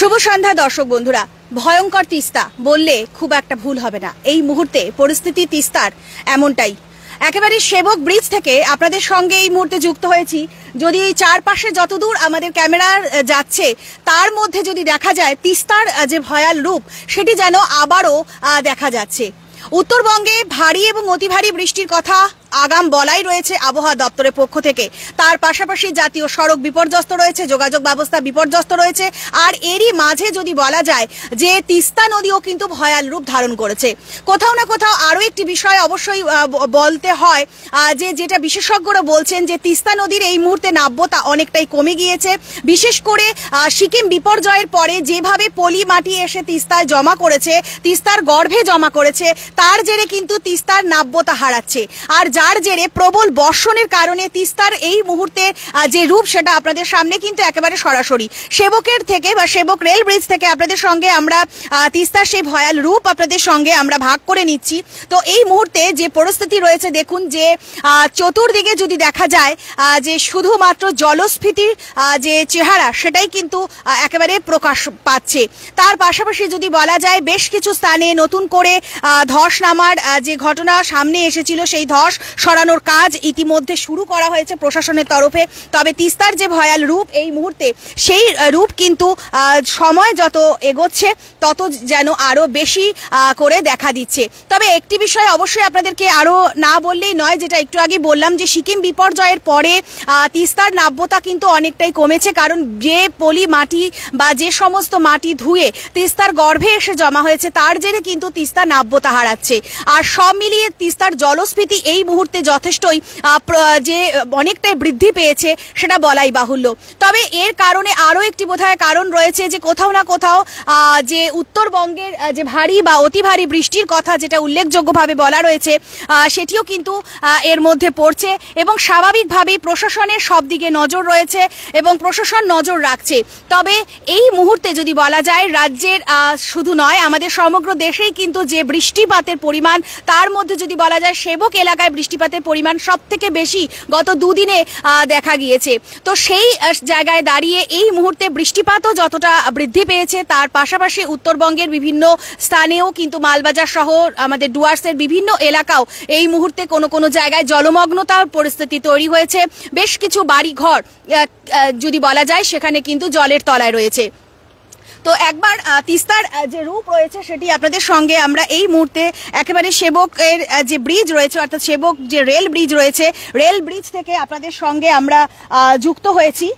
শুভ সন্ধ্যা দর্শক বন্ধুরা। ভয়ঙ্কর তিস্তা বললে খুব একটা ভুল হবে না। এই মুহূর্তে পরিস্থিতি তিস্তার এমনটাই। একেবারে সেবক ব্রিজ থেকে আপনাদের সঙ্গে এই মুহূর্তে যুক্ত হয়েছি। যদি চারপাশে যতদূর আমাদের ক্যামেরার যাচ্ছে তার মধ্যে যদি দেখা যায় তিস্তার যে ভয়াল রূপ সেটি যেন আবারও দেখা যাচ্ছে। উত্তরবঙ্গে ভারী এবং অতি ভারী বৃষ্টির কথা আগাম বলাই রয়েছে আবহাওয়া দপ্তরের পক্ষ থেকে। তার পাশাপাশি জাতীয় সড়ক বিপর্যস্ত রয়েছে, যোগাযোগ ব্যবস্থা বিপর্যস্ত রয়েছে। আর এরই মাঝে যদি বলা যায় যে তিস্তা নদীও কিন্তু ভয়াল রূপ ধারণ করেছে। কোথাও না কোথাও আরও একটি বিষয় অবশ্যই বলতে হয় যে যেটা বিশেষজ্ঞরা বলছেন যে তিস্তা নদীর এই মুহূর্তে নাব্যতা অনেকটাই কমে গিয়েছে। বিশেষ করে সিকিম বিপর্যয়ের পরে যেভাবে পলি মাটি এসে তিস্তায় জমা করেছে, তিস্তার গর্ভে জমা করেছে, তার জেরে কিন্তু তিস্তার নাব্যতা হারাচ্ছে। আর যার জেরে প্রবল বর্ষণের কারণে তিস্তার এই মুহূর্তে যে রূপ সেটা আপনাদের সামনে কিন্তু একেবারে সরাসরি সেবকের থেকে বা সেবক রেল ব্রিজ থেকে আপনাদের সঙ্গে আমরা তিস্তার সেই ভয়াল রূপ আপনাদের সঙ্গে আমরা ভাগ করে নিচ্ছি। তো এই মুহূর্তে যে পরিস্থিতি রয়েছে দেখুন যে চতুর্দিকে যদি দেখা যায় যে শুধুমাত্র জলস্ফীতির যে চেহারা সেটাই কিন্তু একেবারে প্রকাশ পাচ্ছে। তার পাশাপাশি যদি বলা যায় বেশ কিছু স্থানে নতুন করে ধস নামার যে ঘটনা সামনে এসেছিল সেই ধস সরানোর কাজ ইতিমধ্যে শুরু করা হয়েছে প্রশাসনের তরফে। তবে তিস্তার যে ভয়াল রূপ এই মুহূর্তে সেই রূপ কিন্তু সময় যত এগোচ্ছে তত যেন আরো বেশি করে দেখা দিচ্ছে। তবে একটি বিষয় অবশ্যই আপনাদেরকে আরো না বললেই নয়, যেটা একটু আগে বললাম যে সিকিম বিপর্যয়ের পরে তিস্তার নাব্যতা কিন্তু অনেকটাই কমেছে। কারণ যে পলি মাটি বা যে সমস্ত মাটি ধুয়ে তিস্তার গর্ভে এসে জমা হয়েছে তার জেরে কিন্তু তিস্তা নাব্যতা হারাচ্ছে। আর সব মিলিয়ে তিস্তার জলস্ফীতি এই মুহূর্তে যথেষ্টই যে অনেকটাই বৃদ্ধি পেয়েছে সেটা বলাই বাহুল্য। তবে এর কারণে আরো একটি বোধহয় কারণ রয়েছে যে কোথাও না কোথাও যে উত্তরবঙ্গের যে ভারী বা অতি ভারী বৃষ্টির কথা যেটা উল্লেখযোগ্যভাবে বলা রয়েছে সেটিও কিন্তু এর মধ্যে পড়ছে এবং স্বাভাবিকভাবেই প্রশাসনের সব দিকে নজর রয়েছে এবং প্রশাসন নজর রাখছে। তবে এই মুহূর্তে যদি বলা যায় রাজ্যের শুধু নয় আমাদের সমগ্র দেশেই কিন্তু যে বৃষ্টিপাতের পরিমাণ তার মধ্যে যদি বলা যায় সেবক এলাকায় বৃষ্টিপাতের পরিমাণ সব থেকে বেশি গত দুদিনে দেখা গিয়েছে। তো সেই জায়গায় দাঁড়িয়ে এই মুহূর্তে বৃষ্টিপাতও যতটা বৃদ্ধি পেয়েছে তার পাশাপাশি উত্তরবঙ্গের বিভিন্ন স্থানেও কিন্তু মালবাজার সহ আমাদের ডুয়ার্সের বিভিন্ন এলাকাও এই মুহূর্তে কোনো কোনো জায়গায় জলমগ্নতার পরিস্থিতি তৈরি হয়েছে। বেশ কিছু বাড়ি ঘর যদি বলা যায় সেখানে কিন্তু জলের তলায় রয়েছে। তো একবার তিস্তার যে রূপ রয়েছে সেটি আপনাদের সঙ্গে আমরা এই মুহূর্তে একেবারে সেবকের যে ব্রিজ রয়েছে অর্থাৎ সেবক যে রেল ব্রিজ রয়েছে রেল ব্রিজ থেকে আপনাদের সঙ্গে আমরা যুক্ত হয়েছি।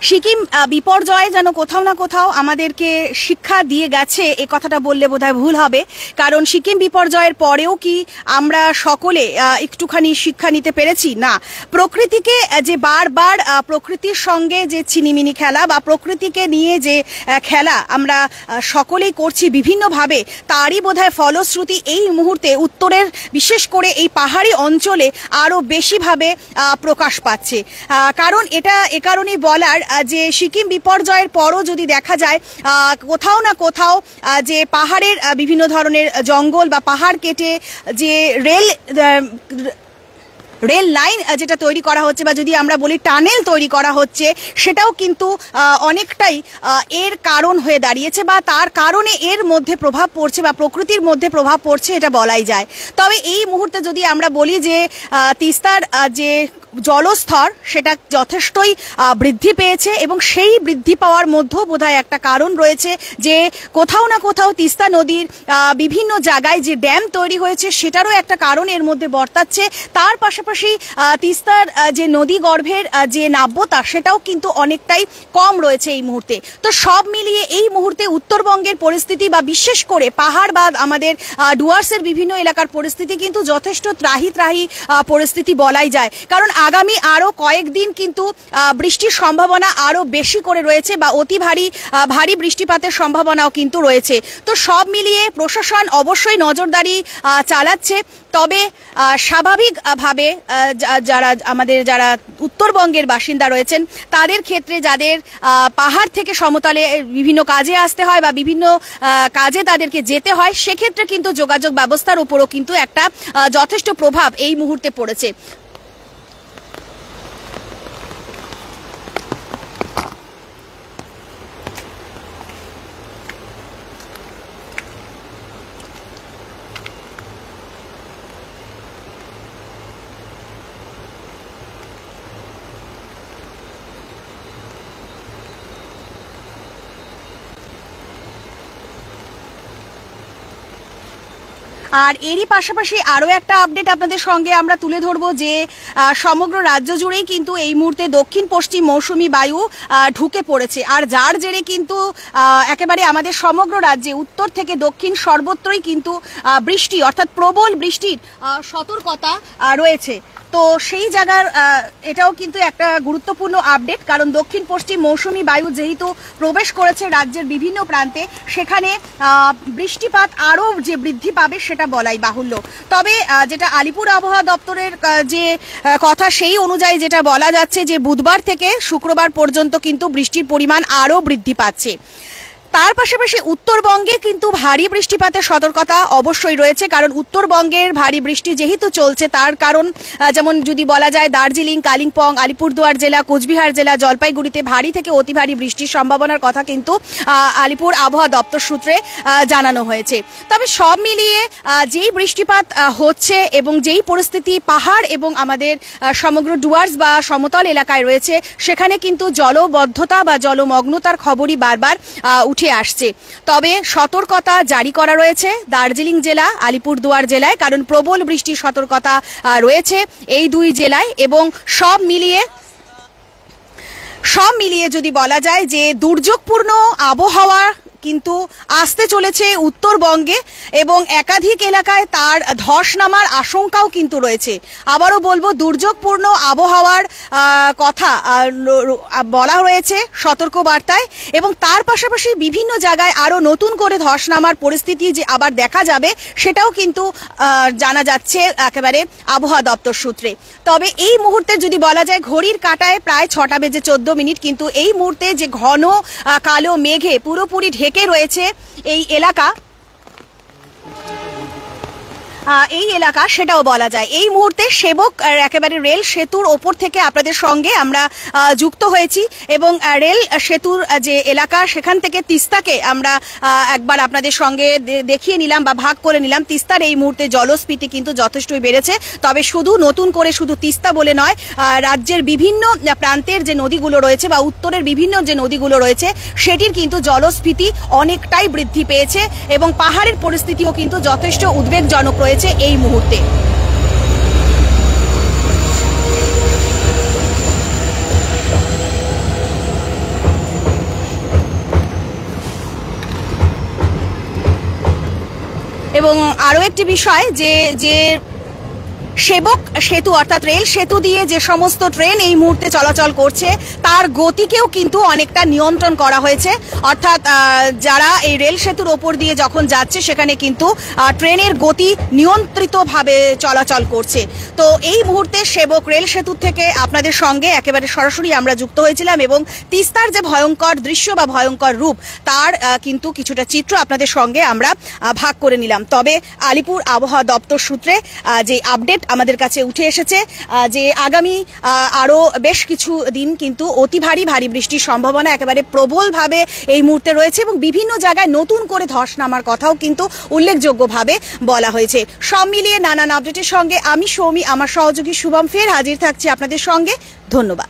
সিকিম বিপর্যয় যেন কোথাও না কোথাও আমাদেরকে শিক্ষা দিয়ে গেছে এ কথাটা বললে বোধহয় ভুল হবে। কারণ সিকিম বিপর্যয়ের পরেও কি আমরা সকলে একটুখানি শিক্ষা নিতে পেরেছি? না। প্রকৃতিকে যে বারবার প্রকৃতির সঙ্গে যে চিনিমিনি খেলা বা প্রকৃতিকে নিয়ে যে খেলা আমরা সকলেই করছি বিভিন্নভাবে তারই বোধহয় ফলশ্রুতি এই মুহূর্তে উত্তরের বিশেষ করে এই পাহাড়ি অঞ্চলে আরো বেশিভাবে প্রকাশ পাচ্ছে। কারণ এটা এ কারণেই বলার যে সিকিম বিপর্যয়ের পরও যদি দেখা যায় কোথাও না কোথাও যে পাহাড়ের বিভিন্ন ধরনের জঙ্গল বা পাহাড় কেটে যে রেল লাইন যেটা তৈরি করা হচ্ছে বা যদি আমরা বলি টানেল তৈরি করা হচ্ছে সেটাও কিন্তু অনেকটাই এর কারণ হয়ে দাঁড়িয়েছে বা তার কারণে এর মধ্যে প্রভাব পড়ছে বা প্রকৃতির মধ্যে প্রভাব পড়ছে এটা বলাই যায়। তবে এই মুহূর্তে যদি আমরা বলি যে তিস্তার যে জলস্তর সেটা যথেষ্টই বৃদ্ধি পেয়েছে এবং সেই বৃদ্ধি পাওয়ার মধ্যেও বোধহয় একটা কারণ রয়েছে যে কোথাও না কোথাও তিস্তা নদীর বিভিন্ন জায়গায় যে ড্যাম তৈরি হয়েছে সেটারও একটা কারণ এর মধ্যে বর্তাচ্ছে। তার পাশাপাশি তিস্তার যে নদী গর্ভের যে নাব্যতা সেটাও কিন্তু অনেকটাই কম রয়েছে এই মুহূর্তে। তো সব মিলিয়ে এই মুহূর্তে উত্তরবঙ্গের পরিস্থিতি বা বিশেষ করে পাহাড় বা আমাদের ডুয়ার্সের বিভিন্ন এলাকার পরিস্থিতি কিন্তু যথেষ্ট ত্রাহি পরিস্থিতি বলাই যায়। কারণ আগামী আরো কয়েকদিন কিন্তু বৃষ্টির সম্ভাবনা আরো বেশি করে রয়েছে বা অতি ভারী বৃষ্টিপাতের সম্ভাবনাও কিন্তু রয়েছে। তো সব মিলিয়ে প্রশাসন অবশ্যই নজরদারি চালাচ্ছে। তবে স্বাভাবিকভাবে যারা উত্তরবঙ্গের বাসিন্দা রয়েছেন তাদের ক্ষেত্রে যাদের পাহাড় থেকে সমতলে বিভিন্ন কাজে আসতে হয় বা বিভিন্ন কাজে তাদেরকে যেতে হয়, সেক্ষেত্রে কিন্তু যোগাযোগ ব্যবস্থার উপরও কিন্তু একটা যথেষ্ট প্রভাব এই মুহূর্তে পড়েছে। আর এরই পাশাপাশি আরো একটা আপডেট আপনাদের সঙ্গে আমরা তুলে ধরবো যে সমগ্র রাজ্য জুড়েই কিন্তু এই মুহূর্তে দক্ষিণ পশ্চিম মৌসুমী বায়ু ঢুকে পড়েছে। আর যার জেরে কিন্তু একেবারে আমাদের সমগ্র রাজ্যে উত্তর থেকে দক্ষিণ সর্বত্রই কিন্তু বৃষ্টি অর্থাৎ প্রবল বৃষ্টির সতর্কতা রয়েছে। তো সেই জায়গার এটাও কিন্তু একটা গুরুত্বপূর্ণ আপডেট, কারণ দক্ষিণ পশ্চিম মৌসুমী বায়ু যেহেতু প্রবেশ করেছে রাজ্যের বিভিন্ন প্রান্তে, সেখানে বৃষ্টিপাত আরও যে বৃদ্ধি পাবে সেটা বলাই বাহুল্য। তবে যেটা আলিপুর আবহাওয়া দপ্তরের যে কথা, সেই অনুযায়ী যেটা বলা যাচ্ছে যে বুধবার থেকে শুক্রবার পর্যন্ত কিন্তু বৃষ্টির পরিমাণ আরও বৃদ্ধি পাচ্ছে। তার পাশাপাশি উত্তরবঙ্গে কিন্তু ভারী বৃষ্টিপাতের সতর্কতা অবশ্যই রয়েছে, কারণ উত্তরবঙ্গের ভারী বৃষ্টি যেহেতু চলছে তার কারণ যেমন যদি বলা যায় দার্জিলিং, কালিম্পং, আলিপুরদুয়ার জেলা, কোচবিহার জেলা, জলপাইগুড়িতে ভারী থেকে অতি ভারী বৃষ্টির সম্ভাবনার কথা কিন্তু আলিপুর আবহাওয়া দপ্তর সূত্রে জানানো হয়েছে। তবে সব মিলিয়ে যেই বৃষ্টিপাত হচ্ছে এবং যেই পরিস্থিতি পাহাড় এবং আমাদের সমগ্র ডুয়ার্স বা সমতল এলাকায় রয়েছে, সেখানে কিন্তু জলবদ্ধতা বা জলমগ্নতার খবরই বারবার উঠে আসছে। তবে সতর্কতা জারি করা রয়েছে দার্জিলিং জেলা, আলিপুরদুয়ার জেলায়, কারণ প্রবল বৃষ্টির সতর্কতা রয়েছে এই দুই জেলায়। এবং সব মিলিয়ে যদি বলা যায় যে দুর্যোগপূর্ণ আবহাওয়া কিন্তু আসতে চলেছে উত্তরবঙ্গে এবং একাধিক এলাকায় তার ধস নামার আশঙ্কাও কিন্তু রয়েছে। আবারও বলবো, দুর্যোগপূর্ণ আবহাওয়ার কথা বলা হয়েছে সতর্কবার্তায়, এবং তার পাশাপাশি বিভিন্ন জায়গায় আরো নতুন করে ধস নামার পরিস্থিতি যে আবার দেখা যাবে সেটাও কিন্তু জানা যাচ্ছে একেবারে আবহাওয়া দপ্তর সূত্রে। তবে এই মুহূর্তে যদি বলা যায় ঘড়ির কাঁটায় প্রায় 6টা বেজে 14 মিনিট, কিন্তু এই মুহূর্তে যে ঘন কালো মেঘে পুরোপুরি ঢেকে রয়েছে এই এলাকা সেটাও বলা যায়। এই মুহূর্তে সেবক একেবারে রেল সেতুর ওপর থেকে আপনাদের সঙ্গে আমরা যুক্ত হয়েছি এবং রেল সেতুর যে এলাকা সেখান থেকে তিস্তাকে আমরা একবার আপনাদের সঙ্গে দেখিয়ে নিলাম বা ভাগ করে নিলাম। তিস্তার এই মুহূর্তে জলস্ফীতি কিন্তু যথেষ্টই বেড়েছে। তবে নতুন করে শুধু তিস্তা বলে নয়, রাজ্যের বিভিন্ন প্রান্তের যে নদীগুলো রয়েছে বা উত্তরের বিভিন্ন যে নদীগুলো রয়েছে সেটির কিন্তু জলস্ফীতি অনেকটাই বৃদ্ধি পেয়েছে এবং পাহাড়ের পরিস্থিতিও কিন্তু যথেষ্ট উদ্বেগজনক রয়েছে এই মুহূর্তে। এবং আরো একটি বিষয় যে সেবক সেতু অর্থাৎ রেল সেতু দিয়ে যে সমস্ত ট্রেন এই মুহূর্তে চলাচল করছে তার গতিকেও কিন্তু অনেকটা নিয়ন্ত্রণ করা হয়েছে। অর্থাৎ যারা এই রেল সেতুর ওপর দিয়ে যখন যাচ্ছে সেখানে কিন্তু ট্রেনের গতি নিয়ন্ত্রিতভাবে চলাচল করছে। তো এই মুহূর্তে সেবক রেল সেতু থেকে আপনাদের সঙ্গে একেবারে সরাসরি আমরা যুক্ত হয়েছিলাম এবং তিস্তার যে ভয়ঙ্কর দৃশ্য বা ভয়ঙ্কর রূপ তার কিন্তু কিছুটা চিত্র আপনাদের সঙ্গে আমরা ভাগ করে নিলাম। তবে আলিপুর আবহাওয়া দপ্তর সূত্রে যে আপডেট আমাদের কাছে উঠে এসেছে যে আগামী আরো বেশ কিছু দিন কিন্তু অতি ভারী বৃষ্টির সম্ভাবনা একেবারে প্রবলভাবে এই মুহূর্তে রয়েছে এবং বিভিন্ন জায়গায় নতুন করে ধস নামার কথাও কিন্তু উল্লেখযোগ্যভাবে বলা হয়েছে। সব মিলিয়ে নানান আপডেটের সঙ্গে আমি সৌমি, আমার সহযোগী শুভম ফের হাজির থাকছি আপনাদের সঙ্গে। ধন্যবাদ।